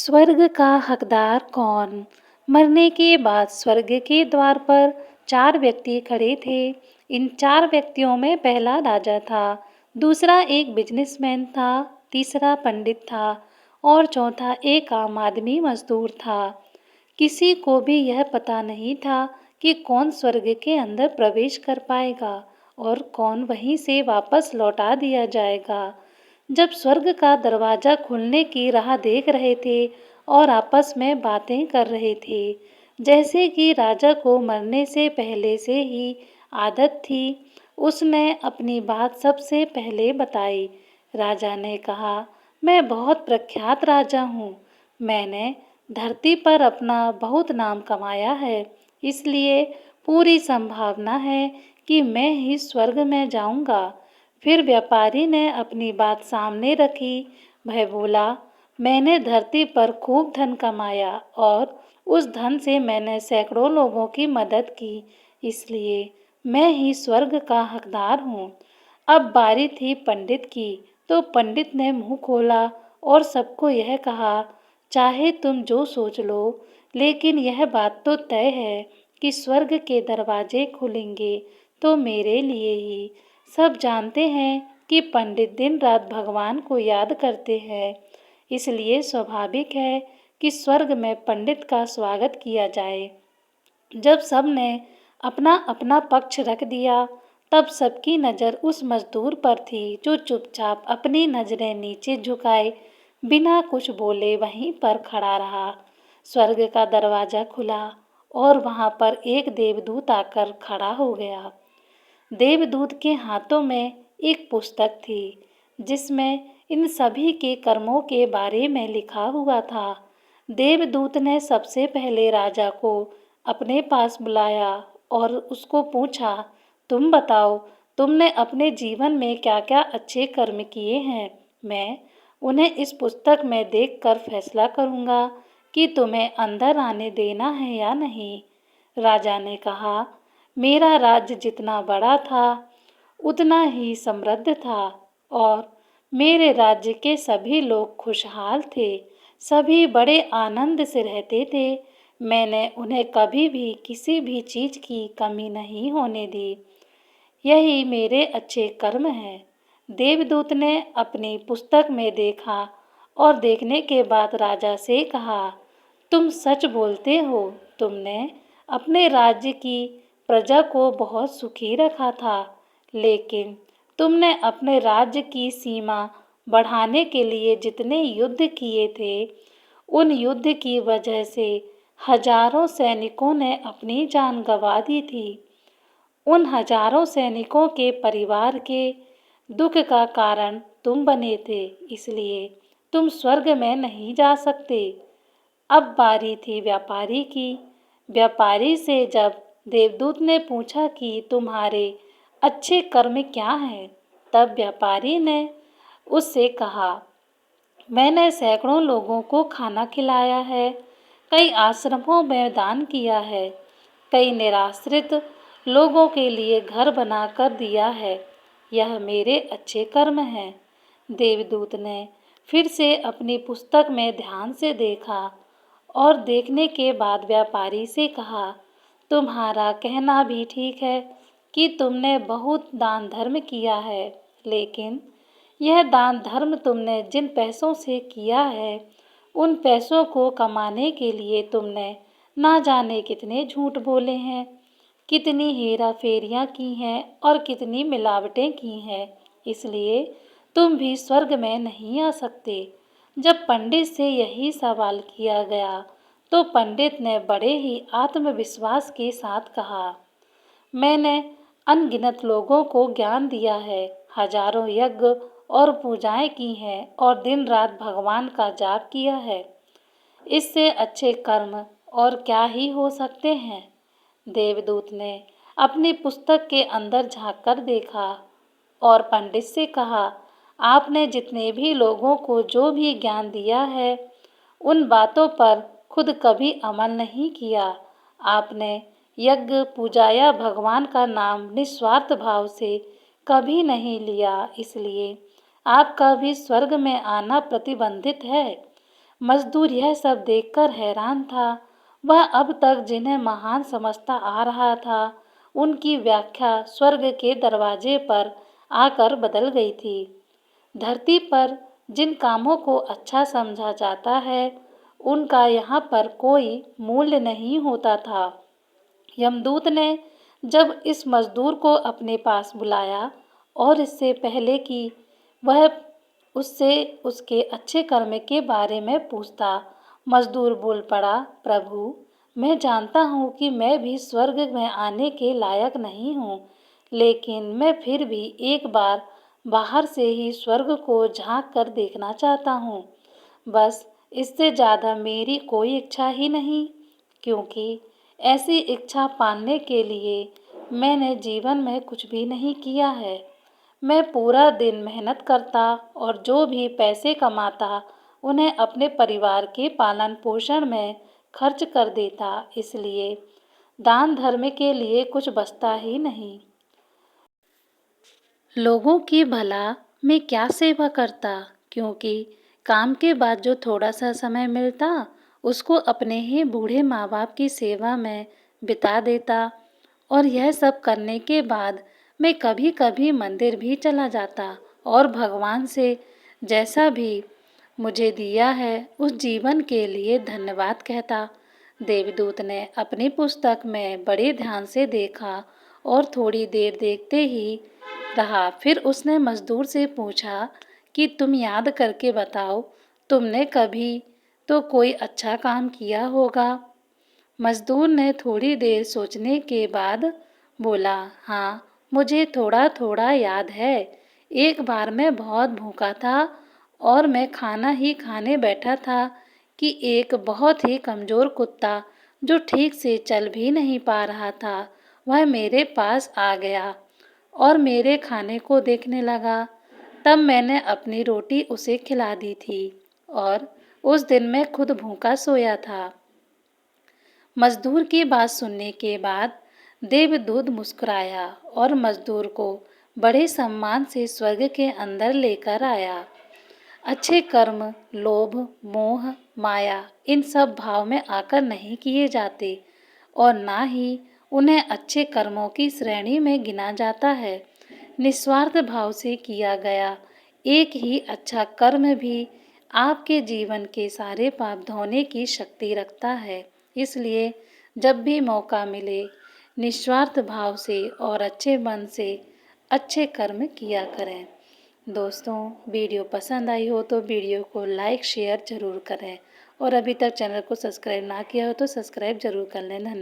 स्वर्ग का हकदार कौन? मरने के बाद स्वर्ग के द्वार पर 4 व्यक्ति खड़े थे। इन 4 व्यक्तियों में पहला राजा था, दूसरा एक बिजनेसमैन था, तीसरा पंडित था और चौथा एक आम आदमी मजदूर था। किसी को भी यह पता नहीं था कि कौन स्वर्ग के अंदर प्रवेश कर पाएगा और कौन वहीं से वापस लौटा दिया जाएगा। जब स्वर्ग का दरवाजा खुलने की राह देख रहे थे और आपस में बातें कर रहे थे, जैसे कि राजा को मरने से पहले से ही आदत थी, उसने अपनी बात सबसे पहले बताई। राजा ने कहा, मैं बहुत प्रख्यात राजा हूँ। मैंने धरती पर अपना बहुत नाम कमाया है, इसलिए पूरी संभावना है कि मैं ही स्वर्ग में जाऊंगा। फिर व्यापारी ने अपनी बात सामने रखी। वह बोला, मैंने धरती पर खूब धन कमाया और उस धन से मैंने सैकड़ों लोगों की मदद की, इसलिए मैं ही स्वर्ग का हकदार हूँ। अब बारी थी पंडित की, तो पंडित ने मुंह खोला और सबको यह कहा, चाहे तुम जो सोच लो, लेकिन यह बात तो तय है कि स्वर्ग के दरवाजे खुलेंगे तो मेरे लिए ही। सब जानते हैं कि पंडित दिन रात भगवान को याद करते हैं, इसलिए स्वाभाविक है कि स्वर्ग में पंडित का स्वागत किया जाए। जब सबने अपना अपना पक्ष रख दिया, तब सबकी नज़र उस मजदूर पर थी जो चुपचाप अपनी नज़रें नीचे झुकाए बिना कुछ बोले वहीं पर खड़ा रहा। स्वर्ग का दरवाजा खुला और वहां पर एक देवदूत आकर खड़ा हो गया। देवदूत के हाथों में एक पुस्तक थी, जिसमें इन सभी के कर्मों के बारे में लिखा हुआ था। देवदूत ने सबसे पहले राजा को अपने पास बुलाया और उसको पूछा, तुम बताओ, तुमने अपने जीवन में क्या क्या अच्छे कर्म किए हैं। मैं उन्हें इस पुस्तक में देखकर फैसला करूँगा कि तुम्हें अंदर आने देना है या नहीं। राजा ने कहा, मेरा राज्य जितना बड़ा था उतना ही समृद्ध था और मेरे राज्य के सभी लोग खुशहाल थे। सभी बड़े आनंद से रहते थे। मैंने उन्हें कभी भी किसी भी चीज की कमी नहीं होने दी। यही मेरे अच्छे कर्म हैं। देवदूत ने अपनी पुस्तक में देखा और देखने के बाद राजा से कहा, तुम सच बोलते हो। तुमने अपने राज्य की प्रजा को बहुत सुखी रखा था, लेकिन तुमने अपने राज्य की सीमा बढ़ाने के लिए जितने युद्ध किए थे, उन युद्ध की वजह से हजारों सैनिकों ने अपनी जान गंवा दी थी। उन हजारों सैनिकों के परिवार के दुख का कारण तुम बने थे, इसलिए तुम स्वर्ग में नहीं जा सकते। अब बारी थी व्यापारी की। व्यापारी से जब देवदूत ने पूछा कि तुम्हारे अच्छे कर्म क्या हैं, तब व्यापारी ने उससे कहा, मैंने सैकड़ों लोगों को खाना खिलाया है, कई आश्रमों में दान किया है, कई निराश्रित लोगों के लिए घर बना कर दिया है। यह मेरे अच्छे कर्म हैं। देवदूत ने फिर से अपनी पुस्तक में ध्यान से देखा और देखने के बाद व्यापारी से कहा, तुम्हारा कहना भी ठीक है कि तुमने बहुत दान धर्म किया है, लेकिन यह दान धर्म तुमने जिन पैसों से किया है, उन पैसों को कमाने के लिए तुमने ना जाने कितने झूठ बोले हैं, कितनी हेरा फेरियाँ की हैं और कितनी मिलावटें की हैं, इसलिए तुम भी स्वर्ग में नहीं आ सकते। जब पंडित से यही सवाल किया गया, तो पंडित ने बड़े ही आत्मविश्वास के साथ कहा, मैंने अनगिनत लोगों को ज्ञान दिया है, हजारों यज्ञ और पूजाएं की हैं और दिन रात भगवान का जाप किया है। इससे अच्छे कर्म और क्या ही हो सकते हैं। देवदूत ने अपनी पुस्तक के अंदर झांक कर देखा और पंडित से कहा, आपने जितने भी लोगों को जो भी ज्ञान दिया है, उन बातों पर खुद कभी अमल नहीं किया। आपने यज्ञ पूजा या भगवान का नाम निस्वार्थ भाव से कभी नहीं लिया, इसलिए आपका भी स्वर्ग में आना प्रतिबंधित है। मजदूर यह सब देखकर हैरान था। वह अब तक जिन्हें महान समझता आ रहा था, उनकी व्याख्या स्वर्ग के दरवाजे पर आकर बदल गई थी। धरती पर जिन कामों को अच्छा समझा जाता है, उनका यहाँ पर कोई मूल्य नहीं होता था। यमदूत ने जब इस मजदूर को अपने पास बुलाया और इससे पहले कि वह उससे उसके अच्छे कर्म के बारे में पूछता, मजदूर बोल पड़ा, प्रभु, मैं जानता हूँ कि मैं भी स्वर्ग में आने के लायक नहीं हूँ, लेकिन मैं फिर भी एक बार बाहर से ही स्वर्ग को झांक कर देखना चाहता हूँ। बस इससे ज़्यादा मेरी कोई इच्छा ही नहीं, क्योंकि ऐसी इच्छा पाने के लिए मैंने जीवन में कुछ भी नहीं किया है। मैं पूरा दिन मेहनत करता और जो भी पैसे कमाता उन्हें अपने परिवार के पालन पोषण में खर्च कर देता, इसलिए दान धर्म के लिए कुछ बचता ही नहीं। लोगों की भला मैं क्या सेवा करता, क्योंकि काम के बाद जो थोड़ा सा समय मिलता उसको अपने ही बूढ़े माँ बाप की सेवा में बिता देता। और यह सब करने के बाद मैं कभी कभी मंदिर भी चला जाता और भगवान से जैसा भी मुझे दिया है उस जीवन के लिए धन्यवाद कहता। देवदूत ने अपनी पुस्तक में बड़े ध्यान से देखा और थोड़ी देर देखते ही रहा। फिर उसने मजदूर से पूछा कि तुम याद करके बताओ, तुमने कभी तो कोई अच्छा काम किया होगा। मजदूर ने थोड़ी देर सोचने के बाद बोला, हाँ, मुझे थोड़ा थोड़ा याद है। एक बार मैं बहुत भूखा था और मैं खाना ही खाने बैठा था कि एक बहुत ही कमज़ोर कुत्ता जो ठीक से चल भी नहीं पा रहा था, वह मेरे पास आ गया और मेरे खाने को देखने लगा। तब मैंने अपनी रोटी उसे खिला दी थी और उस दिन मैं खुद भूखा सोया था। मजदूर की बात सुनने के बाद देवदूत मुस्कुराया और मजदूर को बड़े सम्मान से स्वर्ग के अंदर लेकर आया। अच्छे कर्म लोभ, मोह, माया इन सब भाव में आकर नहीं किए जाते और ना ही उन्हें अच्छे कर्मों की श्रेणी में गिना जाता है। निस्वार्थ भाव से किया गया एक ही अच्छा कर्म भी आपके जीवन के सारे पाप धोने की शक्ति रखता है। इसलिए जब भी मौका मिले निस्वार्थ भाव से और अच्छे मन से अच्छे कर्म किया करें। दोस्तों, वीडियो पसंद आई हो तो वीडियो को लाइक शेयर ज़रूर करें और अभी तक चैनल को सब्सक्राइब ना किया हो तो सब्सक्राइब ज़रूर कर लें। धन्यवाद।